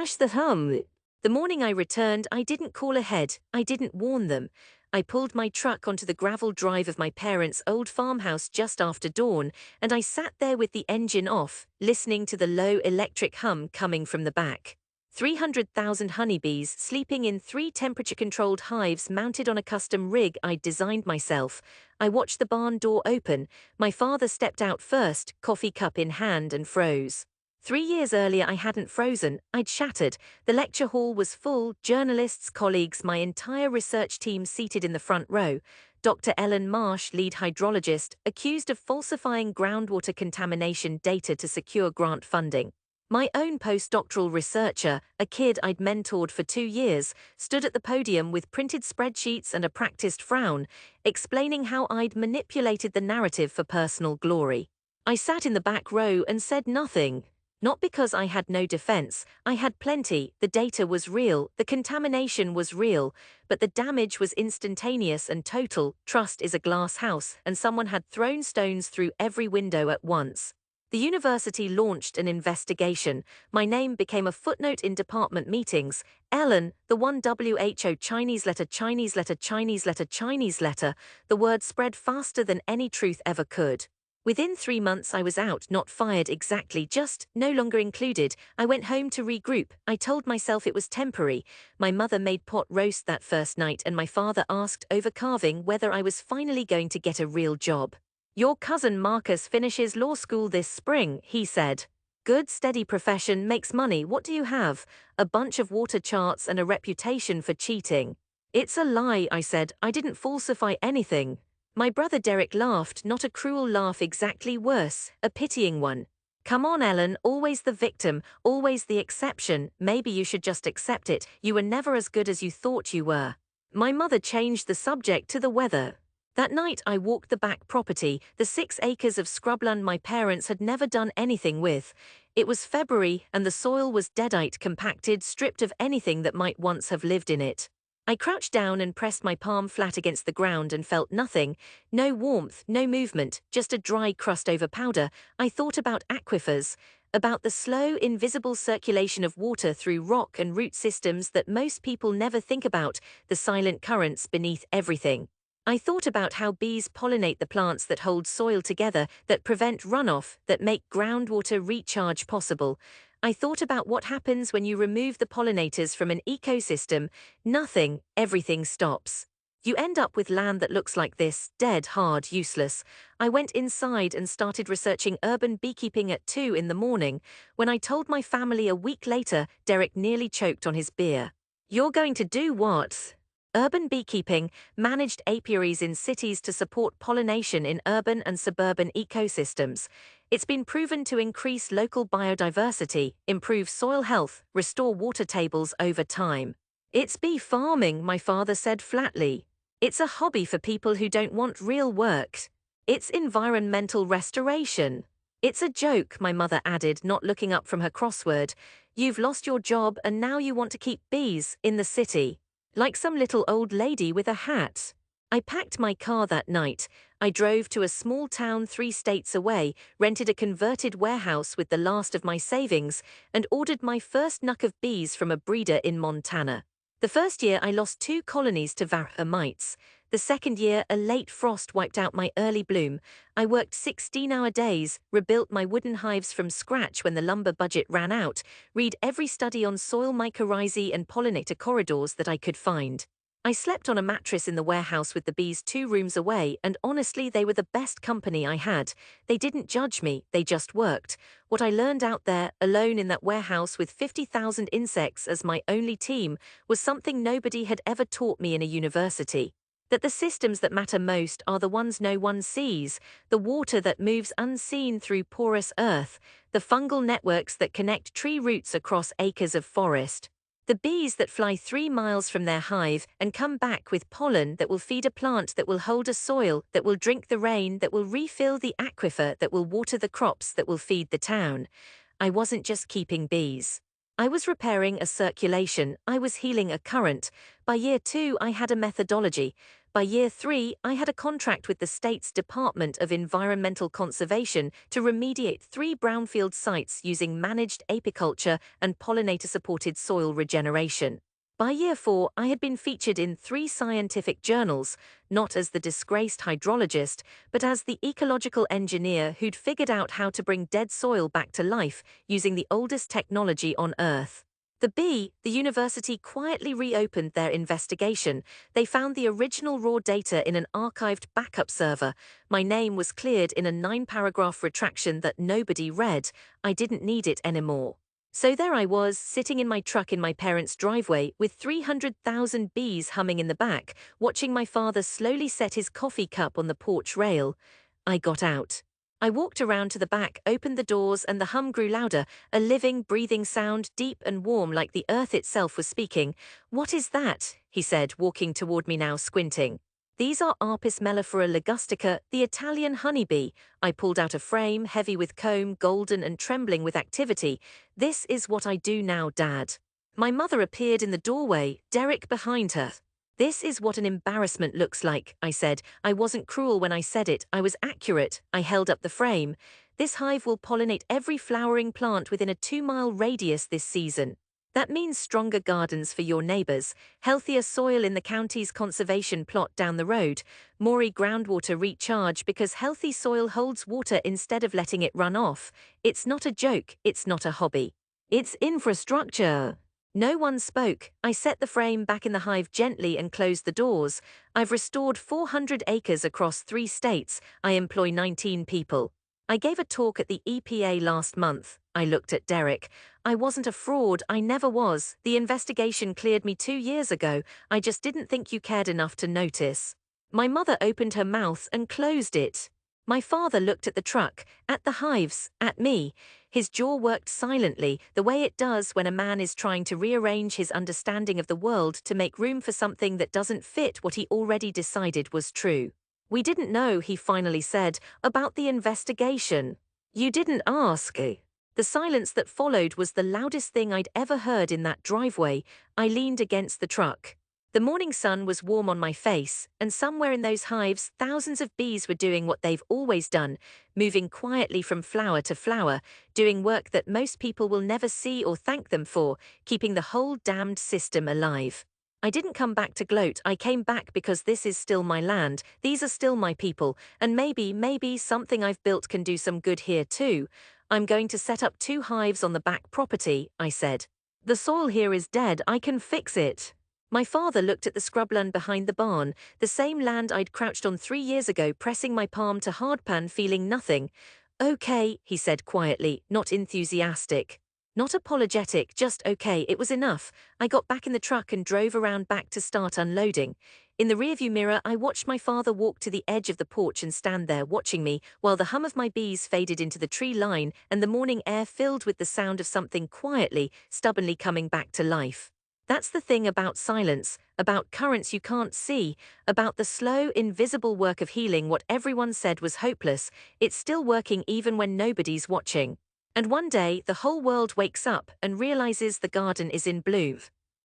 Smash the hum. The morning I returned, I didn't call ahead, I didn't warn them. I pulled my truck onto the gravel drive of my parents' old farmhouse just after dawn, and I sat there with the engine off, listening to the low electric hum coming from the back. 300,000 honeybees sleeping in 3 temperature-controlled hives mounted on a custom rig I'd designed myself. I watched the barn door open. My father stepped out first, coffee cup in hand, and froze. 3 years earlier I hadn't frozen, I'd shattered. The lecture hall was full, journalists, colleagues, my entire research team seated in the front row. Dr. Ellen Marsh, lead hydrologist, accused of falsifying groundwater contamination data to secure grant funding. My own postdoctoral researcher, a kid I'd mentored for 2 years, stood at the podium with printed spreadsheets and a practiced frown, explaining how I'd manipulated the narrative for personal glory. I sat in the back row and said nothing. Not because I had no defense, I had plenty. The data was real, the contamination was real, but the damage was instantaneous and total. Trust is a glass house, and someone had thrown stones through every window at once. The university launched an investigation. My name became a footnote in department meetings. Ellen, the one WHO Chinese letter, Chinese letter, Chinese letter, Chinese letter. The word spread faster than any truth ever could. Within 3 months I was out, not fired exactly, just no longer included. I went home to regroup. I told myself it was temporary. My mother made pot roast that first night, and my father asked over carving whether I was finally going to get a real job. Your cousin Marcus finishes law school this spring, he said. Good, steady profession, makes money. What do you have? A bunch of water charts and a reputation for cheating. It's a lie, I said. I didn't falsify anything. My brother Derek laughed, not a cruel laugh exactly, worse, a pitying one. Come on, Ellen, always the victim, always the exception. Maybe you should just accept it. You were never as good as you thought you were. My mother changed the subject to the weather. That night I walked the back property, the 6 acres of scrubland my parents had never done anything with. It was February and the soil was deadite, compacted, stripped of anything that might once have lived in it. I crouched down and pressed my palm flat against the ground and felt nothing. No warmth, no movement, just a dry crust over powder. I thought about aquifers, about the slow, invisible circulation of water through rock and root systems that most people never think about, the silent currents beneath everything. I thought about how bees pollinate the plants that hold soil together, that prevent runoff, that make groundwater recharge possible. I thought about what happens when you remove the pollinators from an ecosystem. Nothing, everything stops. You end up with land that looks like this, dead, hard, useless. I went inside and started researching urban beekeeping at 2 in the morning. When I told my family a week later, Derek nearly choked on his beer. You're going to do what? Urban beekeeping, managed apiaries in cities to support pollination in urban and suburban ecosystems. It's been proven to increase local biodiversity, improve soil health, restore water tables over time. It's bee farming, my father said flatly. It's a hobby for people who don't want real work. It's environmental restoration. It's a joke, my mother added, not looking up from her crossword. You've lost your job and now you want to keep bees in the city. Like some little old lady with a hat. I packed my car that night. I drove to a small town 3 states away, rented a converted warehouse with the last of my savings, and ordered my first nuc of bees from a breeder in Montana. The first year I lost 2 colonies to varroa mites. The second year a late frost wiped out my early bloom. I worked 16-hour days, rebuilt my wooden hives from scratch when the lumber budget ran out, read every study on soil mycorrhizae and pollinator corridors that I could find. I slept on a mattress in the warehouse with the bees 2 rooms away, and honestly they were the best company I had. They didn't judge me, they just worked. What I learned out there, alone in that warehouse with 50,000 insects as my only team, was something nobody had ever taught me in a university. That the systems that matter most are the ones no one sees, the water that moves unseen through porous earth, the fungal networks that connect tree roots across acres of forest. The bees that fly 3 miles from their hive and come back with pollen that will feed a plant, that will hold a soil, that will drink the rain, that will refill the aquifer, that will water the crops, that will feed the town. I wasn't just keeping bees. I was repairing a circulation, I was healing a current. By year 2 I had a methodology. By year 3, I had a contract with the state's Department of Environmental Conservation to remediate 3 brownfield sites using managed apiculture and pollinator-supported soil regeneration. By year 4, I had been featured in 3 scientific journals, not as the disgraced hydrologist, but as the ecological engineer who'd figured out how to bring dead soil back to life using the oldest technology on Earth. The university quietly reopened their investigation. They found the original raw data in an archived backup server. My name was cleared in a 9-paragraph retraction that nobody read. I didn't need it anymore. So there I was, sitting in my truck in my parents' driveway with 300,000 bees humming in the back, watching my father slowly set his coffee cup on the porch rail. I got out. I walked around to the back, opened the doors, and the hum grew louder, a living, breathing sound, deep and warm like the earth itself was speaking. "What is that?" he said, walking toward me now, squinting. "These are Apis mellifera ligustica, the Italian honeybee." I pulled out a frame, heavy with comb, golden and trembling with activity. "This is what I do now, Dad." My mother appeared in the doorway, Derek behind her. "This is what an embarrassment looks like," I said. I wasn't cruel when I said it, I was accurate. I held up the frame. "This hive will pollinate every flowering plant within a 2-mile radius this season. That means stronger gardens for your neighbors, healthier soil in the county's conservation plot down the road, more groundwater recharge because healthy soil holds water instead of letting it run off. It's not a joke, it's not a hobby. It's infrastructure." No one spoke. I set the frame back in the hive gently and closed the doors. "I've restored 400 acres across 3 states. I employ 19 people. I gave a talk at the EPA last month." I looked at Derek. "I wasn't a fraud, I never was. The investigation cleared me 2 years ago. I just didn't think you cared enough to notice." My mother opened her mouth and closed it. My father looked at the truck, at the hives, at me. His jaw worked silently, the way it does when a man is trying to rearrange his understanding of the world to make room for something that doesn't fit what he already decided was true. "We didn't know," he finally said, "about the investigation. You didn't ask." The silence that followed was the loudest thing I'd ever heard in that driveway. I leaned against the truck. The morning sun was warm on my face, and somewhere in those hives, thousands of bees were doing what they've always done, moving quietly from flower to flower, doing work that most people will never see or thank them for, keeping the whole damned system alive. I didn't come back to gloat, I came back because this is still my land, these are still my people, and maybe something I've built can do some good here too. "I'm going to set up 2 hives on the back property," I said. "The soil here is dead, I can fix it." My father looked at the scrubland behind the barn, the same land I'd crouched on 3 years ago, pressing my palm to hardpan, feeling nothing. "Okay," he said quietly, not enthusiastic. Not apologetic, just okay, it was enough. I got back in the truck and drove around back to start unloading. In the rearview mirror, I watched my father walk to the edge of the porch and stand there watching me, while the hum of my bees faded into the tree line and the morning air filled with the sound of something quietly, stubbornly coming back to life. That's the thing about silence, about currents you can't see, about the slow, invisible work of healing what everyone said was hopeless. It's still working even when nobody's watching. And one day, the whole world wakes up and realizes the garden is in bloom.